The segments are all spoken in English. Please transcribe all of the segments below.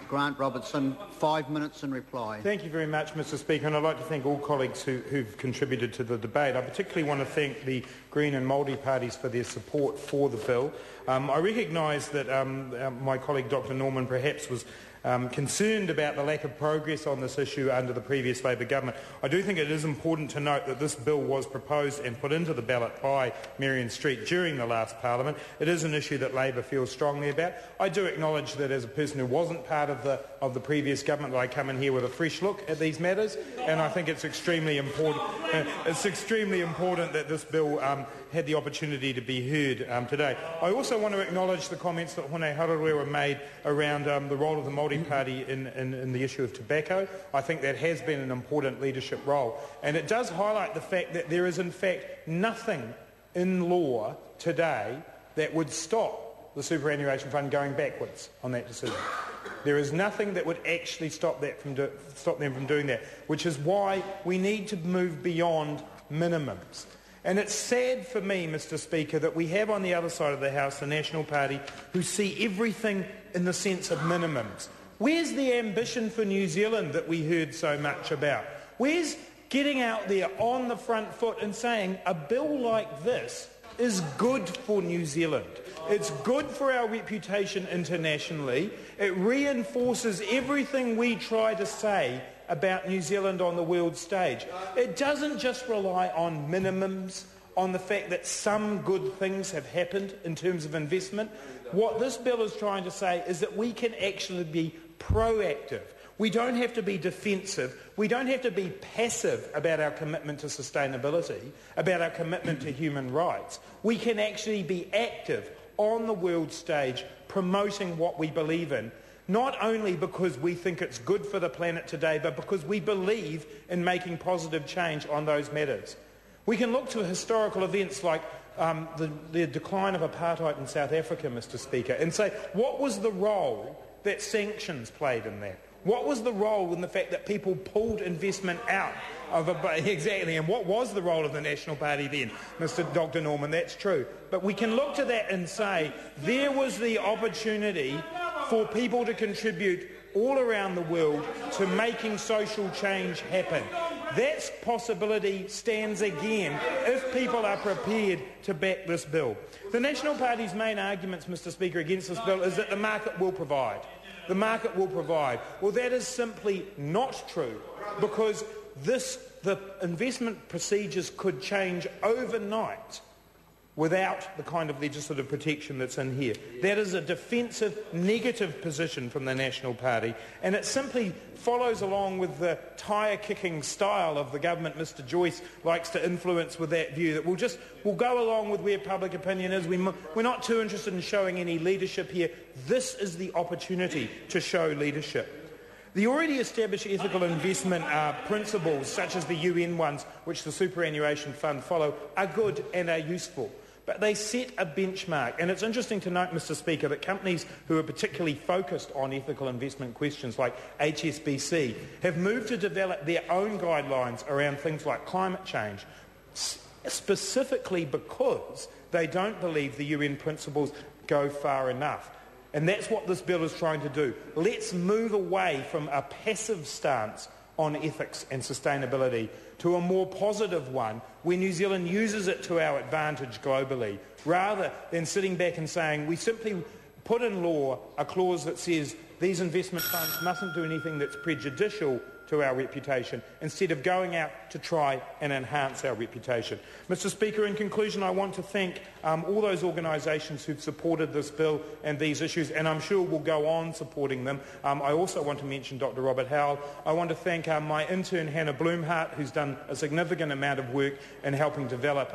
Grant Robertson, 5 minutes in reply. Thank you very much, Mr Speaker, and I'd like to thank all colleagues who've contributed to the debate. I particularly want to thank the Green and Māori parties for their support for the bill. I recognise that my colleague Dr Norman perhaps was concerned about the lack of progress on this issue under the previous Labour government. I do think it is important to note that this bill was proposed and put into the ballot by Marion Street during the last Parliament. It is an issue that Labour feels strongly about. I do acknowledge that as a person who wasn't part of the previous government, that I come in here with a fresh look at these matters, and I think it's extremely important. It's extremely important that this bill had the opportunity to be heard today. I also want to acknowledge the comments that Hone Hararewa made around the role of the Māori Party in the issue of tobacco. I think that has been an important leadership role, and it does highlight the fact that there is in fact nothing in law today that would stop the superannuation fund going backwards on that decision. There is nothing that would actually stop them from doing that, which is why we need to move beyond minimums. And it's sad for me, Mr Speaker, that we have on the other side of the House the National Party who see everything in the sense of minimums. Where's the ambition for New Zealand that we heard so much about? Where's getting out there on the front foot and saying a bill like this is good for New Zealand? It's good for our reputation internationally. It reinforces everything we try to say about New Zealand on the world stage. It doesn't just rely on minimums, on the fact that some good things have happened in terms of investment. What this bill is trying to say is that we can actually be proactive. We don't have to be defensive. We don't have to be passive about our commitment to sustainability, about our commitment to human rights. We can actually be active on the world stage, promoting what we believe in, not only because we think it's good for the planet today, but because we believe in making positive change on those matters. We can look to historical events like the decline of apartheid in South Africa, Mr Speaker, and say, what was the role that sanctions played in that? What was the role in the fact that people pulled investment out of exactly, and what was the role of the National Party then, Dr Norman? That's true. But we can look to that and say there was the opportunity for people to contribute all around the world to making social change happen. That possibility stands again if people are prepared to back this bill. The National Party's main arguments, Mr Speaker, against this bill is that the market will provide. The market will provide. Well, that is simply not true, because the investment procedures could change overnight without the kind of legislative protection that's in here. That is a defensive, negative position from the National Party, and it simply follows along with the tyre-kicking style of the government Mr Joyce likes to influence with that view, that we'll go along with where public opinion is. We're not too interested in showing any leadership here. This is the opportunity to show leadership. The already established ethical investment principles, such as the UN ones, which the superannuation fund follow, are good and are useful. But they set a benchmark. And it's interesting to note, Mr Speaker, that companies who are particularly focused on ethical investment questions, like HSBC, have moved to develop their own guidelines around things like climate change, specifically because they don't believe the UN principles go far enough. And that's what this bill is trying to do. Let's move away from a passive stance on ethics and sustainability to a more positive one where New Zealand uses it to our advantage globally, rather than sitting back and saying we simply put in law a clause that says these investment funds mustn't do anything that's prejudicial to our reputation, instead of going out to try and enhance our reputation. Mr Speaker, in conclusion, I want to thank all those organisations who've supported this bill and these issues, and I'm sure will go on supporting them. I also want to mention Dr Robert Howell. I want to thank my intern Hannah Bloomhart, who's done a significant amount of work in helping develop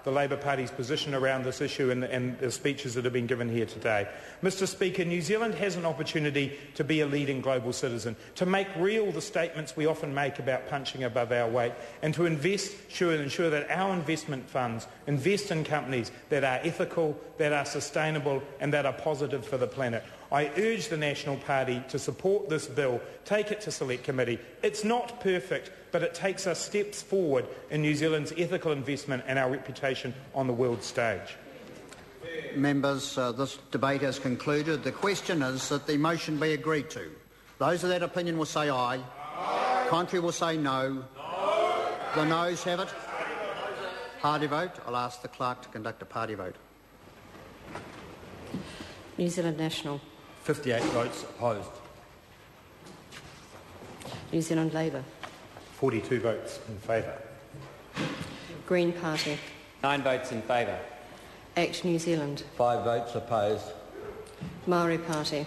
the Labour Party's position around this issue and the speeches that have been given here today. Mr Speaker, New Zealand has an opportunity to be a leading global citizen, to make real the statements we often make about punching above our weight, and to ensure that our investment funds invest in companies that are ethical, that are sustainable and that are positive for the planet. I urge the National Party to support this bill, take it to Select Committee. It's not perfect, but it takes us steps forward in New Zealand's ethical investment and our reputation on the world stage. Members, this debate has concluded. The question is that the motion be agreed to. Those of that opinion will say aye. Aye. Contrary will say no. No. The noes have it. Party vote. I'll ask the clerk to conduct a party vote. New Zealand National. 58 votes opposed. New Zealand Labour. 42 votes in favour. Green Party. 9 votes in favour. Act New Zealand. 5 votes opposed. Māori Party.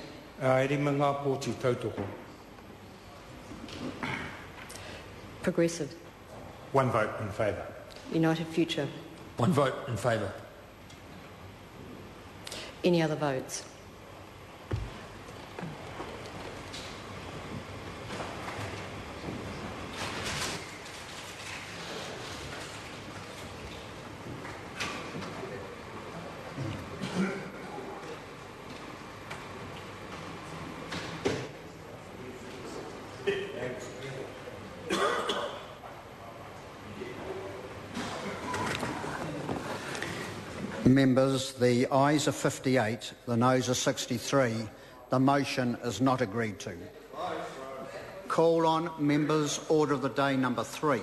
Progressive. 1 vote in favour. United Future. 1 vote in favour. Any other votes? Members, the ayes are 58, the noes are 63. The motion is not agreed to. Call on members, order of the day number 3.